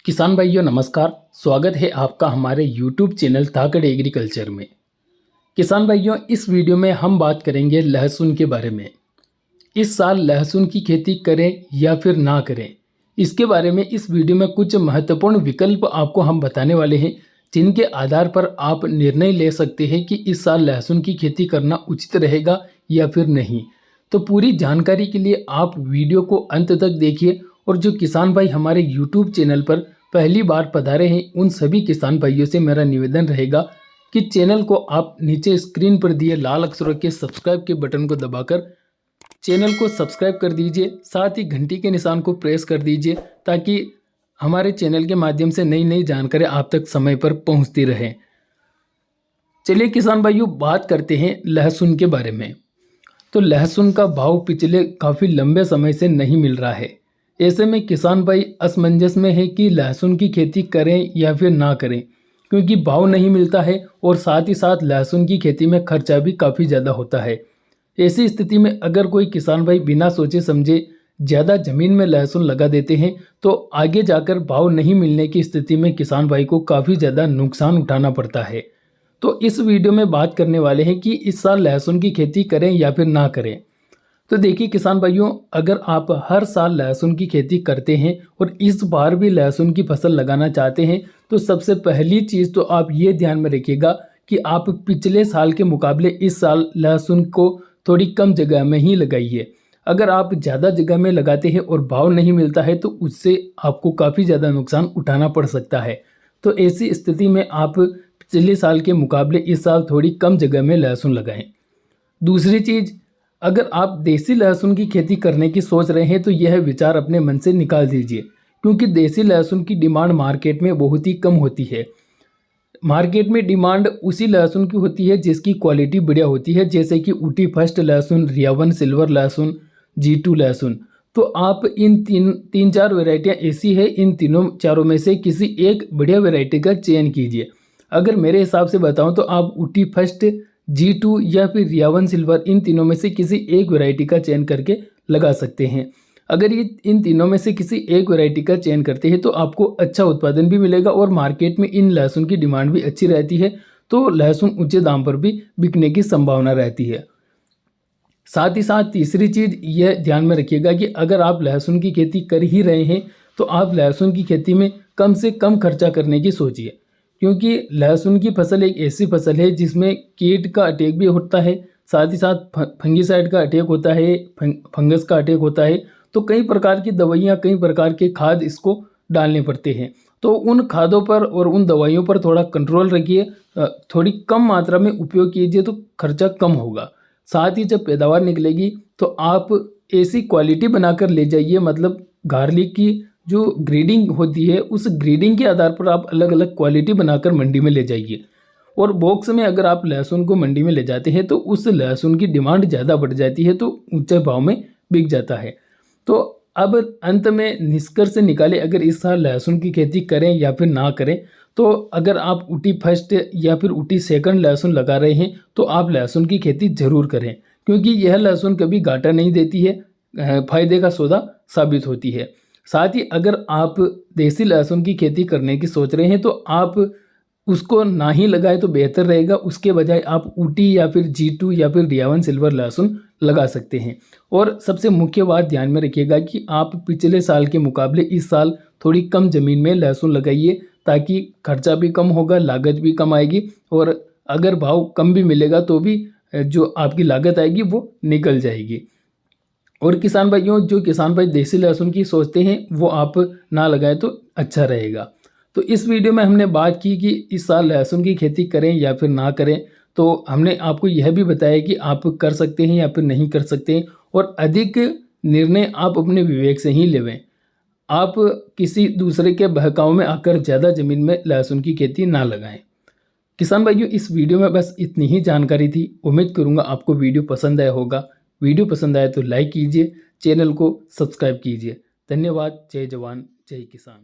किसान भाइयों नमस्कार। स्वागत है आपका हमारे YouTube चैनल ताकड़ एग्रीकल्चर में। किसान भाइयों, इस वीडियो में हम बात करेंगे लहसुन के बारे में। इस साल लहसुन की खेती करें या फिर ना करें, इसके बारे में इस वीडियो में कुछ महत्वपूर्ण विकल्प आपको हम बताने वाले हैं, जिनके आधार पर आप निर्णय ले सकते हैं कि इस साल लहसुन की खेती करना उचित रहेगा या फिर नहीं। तो पूरी जानकारी के लिए आप वीडियो को अंत तक देखिए। और जो किसान भाई हमारे YouTube चैनल पर पहली बार पधारे हैं, उन सभी किसान भाइयों से मेरा निवेदन रहेगा कि चैनल को आप नीचे स्क्रीन पर दिए लाल अक्षरों के सब्सक्राइब के बटन को दबाकर चैनल को सब्सक्राइब कर दीजिए। साथ ही घंटी के निशान को प्रेस कर दीजिए ताकि हमारे चैनल के माध्यम से नई नई जानकारी आप तक समय पर पहुंचती रहे। चलिए किसान भाइयों, बात करते हैं लहसुन के बारे में। तो लहसुन का भाव पिछले काफ़ी लंबे समय से नहीं मिल रहा है। ऐसे में किसान भाई असमंजस में है कि लहसुन की खेती करें या फिर ना करें, क्योंकि भाव नहीं मिलता है और साथ ही साथ लहसुन की खेती में खर्चा भी काफ़ी ज़्यादा होता है। ऐसी स्थिति में अगर कोई किसान भाई बिना सोचे समझे ज़्यादा ज़मीन में लहसुन लगा देते हैं तो आगे जाकर भाव नहीं मिलने की स्थिति में किसान भाई को काफ़ी ज़्यादा नुकसान उठाना पड़ता है। तो इस वीडियो में बात करने वाले हैं कि इस साल लहसुन की खेती करें या फिर ना करें। तो देखिए किसान भाइयों, अगर आप हर साल लहसुन की खेती करते हैं और इस बार भी लहसुन की फसल लगाना चाहते हैं, तो सबसे पहली चीज़ तो आप ये ध्यान में रखिएगा कि आप पिछले साल के मुकाबले इस साल लहसुन को थोड़ी कम जगह में ही लगाइए। अगर आप ज़्यादा जगह में लगाते हैं और भाव नहीं मिलता है तो उससे आपको काफ़ी ज़्यादा नुकसान उठाना पड़ सकता है। तो ऐसी स्थिति में आप पिछले साल के मुकाबले इस साल थोड़ी कम जगह में लहसुन लगाएं। दूसरी चीज़, अगर आप देसी लहसुन की खेती करने की सोच रहे हैं तो यह विचार अपने मन से निकाल दीजिए, क्योंकि देसी लहसुन की डिमांड मार्केट में बहुत ही कम होती है। मार्केट में डिमांड उसी लहसुन की होती है जिसकी क्वालिटी बढ़िया होती है, जैसे कि ऊटी फर्स्ट लहसुन, रियावन सिल्वर लहसुन, G2 लहसुन। तो आप इन तीन चार वेराइटियाँ ऐसी है, इन तीनों चारों में से किसी एक बढ़िया वेराइटी का चयन कीजिए। अगर मेरे हिसाब से बताऊं तो आप ऊटी फर्स्ट, G2 या फिर रियावन सिल्वर, इन तीनों में से किसी एक वैरायटी का चयन करके लगा सकते हैं। अगर ये इन तीनों में से किसी एक वैरायटी का चयन करते हैं तो आपको अच्छा उत्पादन भी मिलेगा और मार्केट में इन लहसुन की डिमांड भी अच्छी रहती है, तो लहसुन ऊंचे दाम पर भी बिकने की संभावना रहती है। साथ ही साथ तीसरी चीज़ यह ध्यान में रखिएगा कि अगर आप लहसुन की खेती कर ही रहे हैं तो आप लहसुन की खेती में कम से कम खर्चा करने की सोचिए, क्योंकि लहसुन की फसल एक ऐसी फसल है जिसमें कीट का अटैक भी होता है, साथ ही साथ फंगीसाइड का अटैक होता है, फंगस का अटैक होता है। तो कई प्रकार की दवाइयाँ, कई प्रकार के खाद इसको डालने पड़ते हैं। तो उन खादों पर और उन दवाइयों पर थोड़ा कंट्रोल रखिए, थोड़ी कम मात्रा में उपयोग कीजिए तो खर्चा कम होगा। साथ ही जब पैदावार निकलेगी तो आप ऐसी क्वालिटी बनाकर ले जाइए, मतलब गार्लिक की जो ग्रेडिंग होती है उस ग्रेडिंग के आधार पर आप अलग अलग क्वालिटी बनाकर मंडी में ले जाइए। और बॉक्स में अगर आप लहसुन को मंडी में ले जाते हैं तो उस लहसुन की डिमांड ज़्यादा बढ़ जाती है, तो ऊंचे भाव में बिक जाता है। तो अब अंत में निष्कर्ष निकाले, अगर इस साल लहसुन की खेती करें या फिर ना करें, तो अगर आप ऊटी फर्स्ट या फिर ऊटी सेकंड लहसुन लगा रहे हैं तो आप लहसुन की खेती ज़रूर करें, क्योंकि यह लहसुन कभी घाटा नहीं देती है, फायदे का सौदा साबित होती है। साथ ही अगर आप देसी लहसुन की खेती करने की सोच रहे हैं तो आप उसको ना ही लगाएं तो बेहतर रहेगा। उसके बजाय आप ऊटी या फिर G2 या फिर रियावन सिल्वर लहसुन लगा सकते हैं। और सबसे मुख्य बात ध्यान में रखिएगा कि आप पिछले साल के मुकाबले इस साल थोड़ी कम ज़मीन में लहसुन लगाइए, ताकि खर्चा भी कम होगा, लागत भी कम आएगी, और अगर भाव कम भी मिलेगा तो भी जो आपकी लागत आएगी वो निकल जाएगी। और किसान भाइयों, जो किसान भाई देसी लहसुन की सोचते हैं वो आप ना लगाएं तो अच्छा रहेगा। तो इस वीडियो में हमने बात की कि इस साल लहसुन की खेती करें या फिर ना करें। तो हमने आपको यह भी बताया कि आप कर सकते हैं या फिर नहीं कर सकते हैं, और अधिक निर्णय आप अपने विवेक से ही लेवें। आप किसी दूसरे के बहकाव में आकर ज़्यादा ज़मीन में लहसुन की खेती ना लगाएं। किसान भाइयों, इस वीडियो में बस इतनी ही जानकारी थी। उम्मीद करूँगा आपको वीडियो पसंद आया होगा। वीडियो पसंद आए तो लाइक कीजिए, चैनल को सब्सक्राइब कीजिए। धन्यवाद। जय जवान जय किसान।